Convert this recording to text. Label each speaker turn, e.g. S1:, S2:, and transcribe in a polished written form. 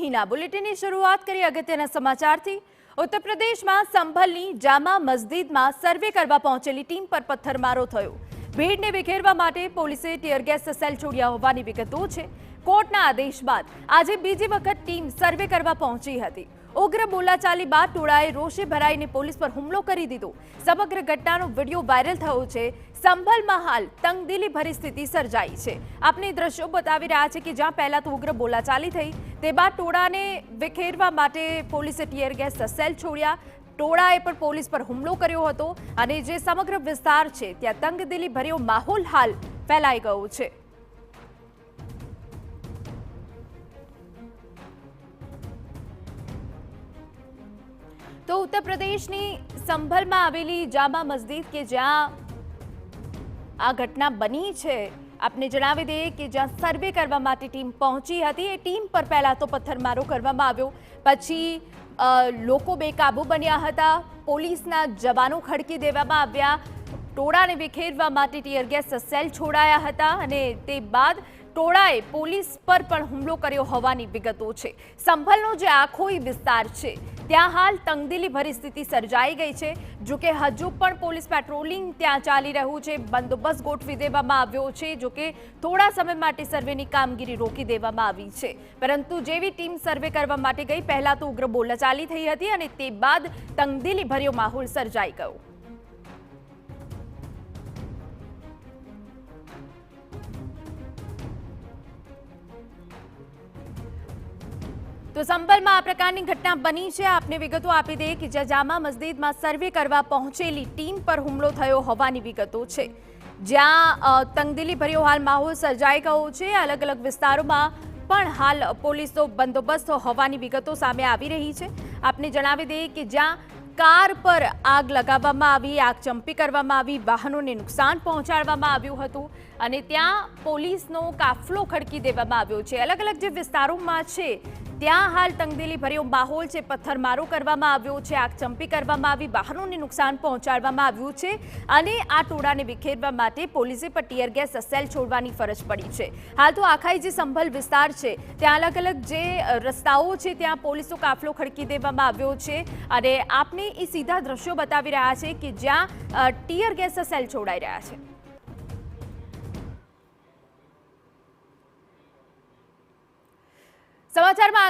S1: હિના બુલેટિનની શરૂઆત કરી અગત્યના સમાચારથી। ઉત્તર પ્રદેશમાં સંભલની જામા મસ્જિદમાં સર્વે કરવા પહોંચેલી ટીમ પર પથ્થરમારો થયો। ભીડને વિખેરવા માટે પોલીસે ટીયર ગેસ સેલ છોડ્યા હોવાની વિગતો છે। કોર્ટના આદેશ બાદ આજે બીજી વખત ટીમ સર્વે કરવા પહોંચી હતી। ઉગ્ર બોલાચાલી બાદ ટોળાએ રોષે ભરાઈને પોલીસ પર હુમલો કરી દીધો। સમગ્ર ઘટનાનો વિડીયો વાયરલ થયો છે। સંભલમાં હાલ તંગદિલી ભરી સ્થિતિ સર્જાઈ છે। આપને દ્રશ્યો બતાવી રહ્યા છે કે જ્યાં પહેલા તો ઉગ્ર બોલાચાલી થઈ, તે બાદ ટોળાને વિખેરવા માટે પોલીસે ટીયર ગેસ સેલ છોડ્યા। ટોળાએ પણ પોલીસ પર હુમલો કર્યો હતો અને જે સમગ્ર વિસ્તાર છે ત્યાં તંગદિલી ભર્યો માહોલ હાલ ફેલાઈ ગયો છે। तो उत्तर प्रदेशनी संभलમાં આવેલી જામા મસ્જિદ કે જ્યાં આ ઘટના બની છે, આપને જણાવી દઈએ કે જ્યાં સર્વે કરવા માટે ટીમ પહોંચી હતી। એ ટીમ પર પહેલા તો પથ્થરમારો કરવામાં આવ્યો, પછી લોકો બેકાબુ બન્યા હતા। પોલીસના જવાનો ખડકી દેવામાં આવ્યા। ટોળાને વિખેરવા માટે ટીયર ગેસ સેલ છોડાયા હતા અને તે બાદ ટોળાએ પોલીસ પર પણ હુમલો કર્યો હોવાની વિગતો છે। સંભલનો જે આખો વિસ્તાર છે ત્યાં હાલ તંગદિલી ભરી સ્થિતિ સર્જાઈ ગઈ છે। જોકે હજુ પણ પોલીસ પેટ્રોલિંગ ત્યાં ચાલી રહ્યું છે, બંદોબસ્ત ગોઠવી દેવામાં આવ્યો છે। જોકે થોડા સમય માટે સર્વેની કામગીરી રોકી દેવામાં આવી છે, પરંતુ જેવી ટીમ સર્વે કરવા માટે ગઈ પહેલા તો ઉગ્ર બોલાચાલી થઈ હતી અને તે બાદ તંગદિલી ભર્યો માહોલ સર્જાઈ ગયો। तो संभलમાં આ પ્રકારની ઘટના બની છે। આપને વિગતો આપી દઈએ કે જ્યાં જામા મસ્જિદમાં સર્વે કરવા પહોંચેલી ટીમ પર હુમલો થયો હોવાની વિગતો છે, જ્યાં તંગદિલી ભર્યો હાલ માહોલ સર્જાઈ ગયો છે। અલગ અલગ વિસ્તારોમાં પણ હાલ પોલીસનો બંદોબસ્ત હોવાની વિગતો સામે આવી રહી છે। આપને જણાવી દઈએ કે જ્યાં કાર પર આગ લગાવવામાં આવી, આગચંપી કરવામાં આવી, વાહનોને નુકસાન પહોંચાડવામાં આવ્યું હતું અને ત્યાં પોલીસનો કાફલો ખડકી દેવામાં આવ્યો છે। અલગ અલગ જે વિસ્તારોમાં છે ત્યાં હાલ તંગદિલી ભર્યો માહોલ છે। પથ્થરમારો કરવામાં આવ્યો છે, આગચંપી કરવામાં આવી, વાહનોને નુકસાન પહોંચાડવામાં આવ્યું છે અને આ ટોળાને વિખેરવા માટે પોલીસે પણ ટીયર ગેસ સેલ છોડવાની ફરજ પડી છે। હાલ તો આખાઈ જે સંભલ વિસ્તાર છે ત્યાં અલગ અલગ જે રસ્તાઓ છે ત્યાં પોલીસનો કાફલો ખડકી દેવામાં આવ્યો છે અને આપને એ સીધા દ્રશ્યો બતાવી રહ્યા છે કે જ્યાં ટીયર ગેસ સેલ છોડાઈ રહ્યા છે। સમાચારમાં